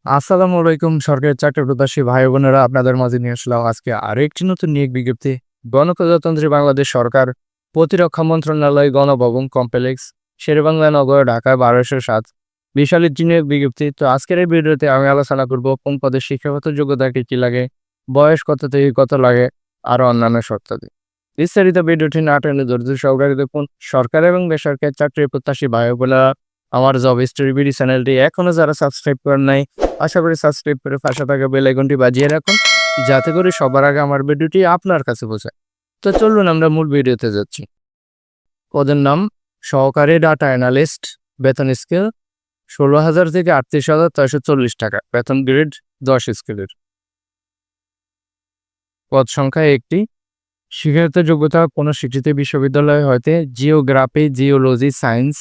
আসসালামু আলাইকুম সরকারি চাকরি প্রত্যাশী ভাই বোনেরা, আপনাদের মাঝে নিয়ে আসলাম আজকে আরেকটি নতুন নিয়োগ বিজ্ঞপ্তি। গণপ্রজাতন্ত্রী বাংলাদেশ সরকার, প্রতিরক্ষা মন্ত্রণালয়, গণভবন কমপ্লেক্স, শেরেবাংলা নগর, ঢাকা ১২০৭, বিশাল একটি নিয়োগ বিজ্ঞপ্তি। তো আজকের এই ভিডিওতে আমি আলোচনা করব কোন পদে শিক্ষাগত যোগ্যতা কি লাগে, বয়স কত থেকে কত লাগে, আরও অন্যান্য শর্তাদি। বিস্তারিত ভিডিওটি না টেনে ধৈর্য সহকারে দেখুন। সরকার এবং বেসরকারি চাকরি প্রত্যাশী ভাই বোনেরা, আমার জব স্টোরি বিডি চ্যানেলটি এখনো যারা সাবস্ক্রাইব করেন নাই, আশা করি সাবস্ক্রাইব করে পাশে থাকা বেল আইকনটি বাজিয়ে রাখুন, যাতে করে সবার আগে আমার ভিডিওটি আপনার কাছে পৌঁছায়। তো চলুন আমরা মূল ভিডিওতে যাচ্ছি। পদের নাম সহকারী ডাটা অ্যানালিস্ট। বেতন স্কেল ১৬,০০০ থেকে ৩৮,৬৪০ টাকা। বেতন গ্রেড ১০ স্কেলের। পদ সংখ্যা একটি। শিক্ষাগত যোগ্যতা কোনো স্বীকৃত বিশ্ববিদ্যালয় হতে geography, geology, science,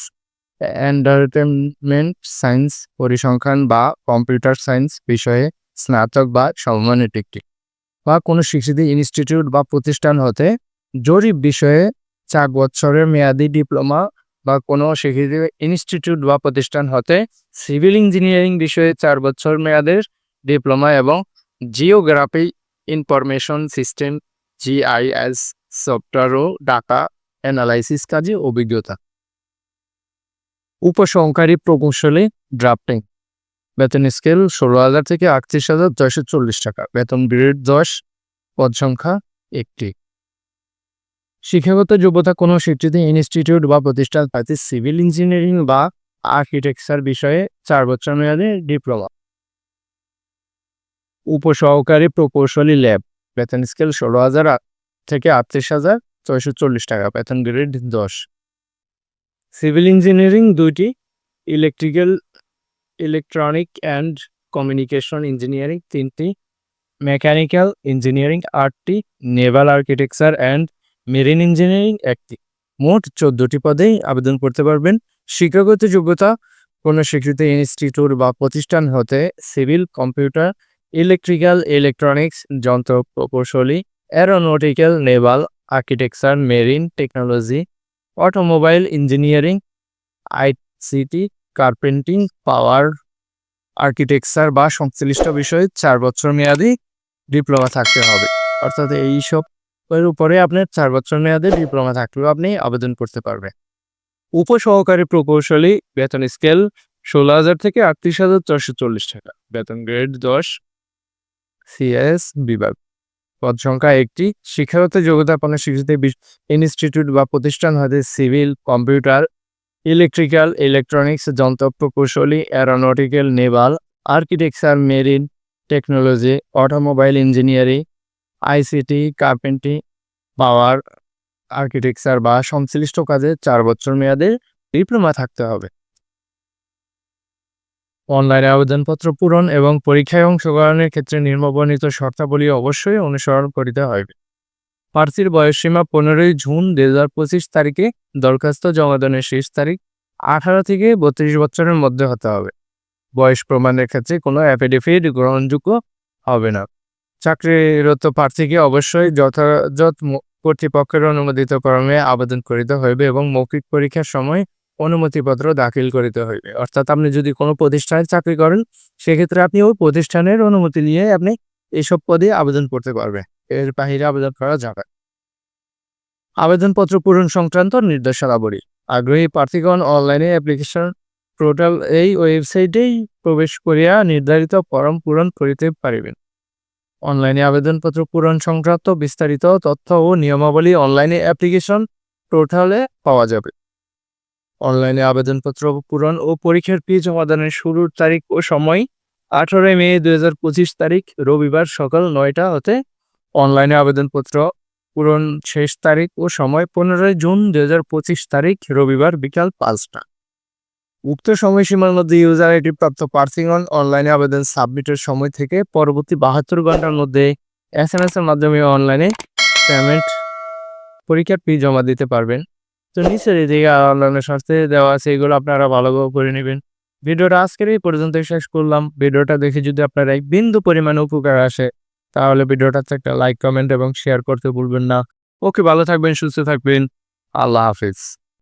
entertainment science, পরিসংখ্যান বা কম্পিউটার সায়েন্স বিষয়ে স্নাতক বা সমমানের ডিগ্রি, বা কোনো স্বীকৃত ইনস্টিটিউট বা প্রতিষ্ঠান হতে জরিপ বিষয়ে ৪ বছরের মেয়াদি ডিপ্লোমা, বা কোনো স্বীকৃত ইনস্টিটিউট বা প্রতিষ্ঠান হতে সিভিল ইঞ্জিনিয়ারিং বিষয়ে ৪ বছর মেয়াদের ডিপ্লোমা এবং geography information system GIS software ও ডাটা অ্যানালাইসিস কাজে অভিজ্ঞতা। উপসহকারী প্রকৌশলী ড্রাফটিং। বেতন স্কেল ১৬,০০০ থেকে ৩৮,৬৪০ টাকা। বেতন গ্রেড ১০। পদ সংখ্যা একটি। শিক্ষাগত যোগ্যতা কোনো স্বীকৃত ইনস্টিটিউট বা প্রতিষ্ঠান হতে সিভিল ইঞ্জিনিয়ারিং বা আর্কিটেকচার বিষয়ে ৪ বছর মেয়াদে ডিপ্লোমা। উপসহকারী প্রকৌশলী ল্যাব। বেতন স্কেল ১৬,০০০ থেকে ৩৮,৬৪০ টাকা। বেতন গ্রেড ১০। সিভিল ইঞ্জিনিয়ারিং ২টি, ইলেকট্রনিক অ্যান্ড কমিউনিকেশন ইঞ্জিনিয়ারিং ৩টি, মেকানিক্যাল ইঞ্জিনিয়ারিং ৮টি, Naval architecture and marine engineering ১টি। মোট ১৪টি পদেই আবেদন করতে পারবেন। শিক্ষাগত যোগ্যতা কোনো স্বীকৃত ইনস্টিটিউট বা প্রতিষ্ঠান হতে সিভিল, কম্পিউটার, ইলেকট্রিক্যাল, ইলেকট্রনিক্স, যন্ত্র প্রকৌশলী, aeronautical, Naval architecture, marine technology, automobile engineering, ICT, কার্পেন্টিং, পাওয়ার আর্কিটেকচার বা সংশ্লিষ্ট বিষয়ে ৪ বছর মেয়াদি ডিপ্লোমা থাকতে হবে। অর্থাৎ এইসবের উপরে আপনার ৪ বছর মেয়াদে ডিপ্লোমা থাকলেও আপনি আবেদন করতে পারবেন। উপসহকারী প্রকৌশলী। বেতন স্কেল ১৬,০০০ থেকে ৩৮,৪৪০ টাকা। বেতন গ্রেড ১০। CS বিভাগ। পদ সংখ্যা একটি। শিক্ষাগত যোগ্যতা কোনো স্বীকৃত ইনস্টিটিউট বা প্রতিষ্ঠান হতে সিভিল, কম্পিউটার, ইলেকট্রিক্যাল, ইলেকট্রনিক্স, যন্ত্র প্রকৌশলী, aeronautical, Naval architecture, marine technology, automobile engineering, ICT, কার্পেন্টিং, পাওয়ার আর্কিটেকচার বা সংশ্লিষ্ট কাজে ৪ বছর মেয়াদে ডিপ্লোমা থাকতে হবে। অনলাইনে আবেদনপত্র পূরণ এবং পরীক্ষায় অংশগ্রহণের ক্ষেত্রে নিম্নবর্ণিত শর্তাবলী অবশ্যই অনুসরণ করিতে হবে। প্রার্থীর বয়সসীমা 15ই জুন 2025 তারিখে, দরখাস্ত জমাদানের শেষ তারিখ 18 থেকে 32 বছরের মধ্যে হতে হবে। বয়স প্রমাণের ক্ষেত্রে কোনো অ্যাফিডেভিট গ্রহণযোগ্য হবে না। চাকরিরত প্রার্থীকে অবশ্যই যথাযথ কর্তৃপক্ষের অনুমোদিত ক্রমে আবেদন করিতে হইবে এবং মৌখিক পরীক্ষার সময় অনুমতিপত্র দাখিল করিতে হইবে। অর্থাৎ আপনি যদি কোনো প্রতিষ্ঠানে চাকরি করেন, সেক্ষেত্রে আপনি ওই প্রতিষ্ঠানের অনুমতি নিয়ে আপনি এইসব পদে আবেদন করতে পারবেন। এর বাহিরে আবেদন করা যাবে। আবেদনপত্র পূরণ সংক্রান্ত নির্দেশাবলী। আগ্রহী প্রার্থীগণ অনলাইনে অ্যাপ্লিকেশন পোর্টাল এই ওয়েবসাইটেই প্রবেশ করিয়া নির্ধারিত ফরম পূরণ করিতে পারিবেন। অনলাইনে আবেদনপত্র পূরণ সংক্রান্ত বিস্তারিত তথ্য ও নিয়মাবলী অনলাইনে অ্যাপ্লিকেশন পোর্টালে পাওয়া যাবে। অনলাইনে আবেদনপত্র পূরণ ও পরীক্ষার ফি জমাদানের শুরুর তারিখ ও সময় 18 মে 2025 তারিখ রবিবার সকাল 9টা হতে অনলাইনে আবেদনপত্র পূরণ শেষ তারিখ ও সময় 15 জুন 2025 তারিখ রবিবার বিকাল 5টা। উক্ত সময়সীমার মধ্যে ইউজার আইডি প্রাপ্ত প্রার্থীগণ অনলাইনে আবেদন সাবমিটের সময় থেকে পরবর্তী 72 ঘন্টার মধ্যে SMS এর মাধ্যমে অনলাইনে পেমেন্ট পরীক্ষার ফি জমা দিতে পারবেন। তো নিচের এদিকে অনলাইনের শর্তে দেওয়া আছে, এগুলো আপনারা ভালোভাবে করে নেবেন। ভিডিওটা আজকের এই পর্যন্ত শেষ করলাম। ভিডিওটা দেখে যদি আপনার এক বিন্দু পরিমাণে উপকার আসে, তাহলে ভিডিওটাতে একটা লাইক, কমেন্ট এবং শেয়ার করতে ভুলবেন না। ওকে, ভালো থাকবেন, সুস্থ থাকবেন। আল্লাহ হাফিজ।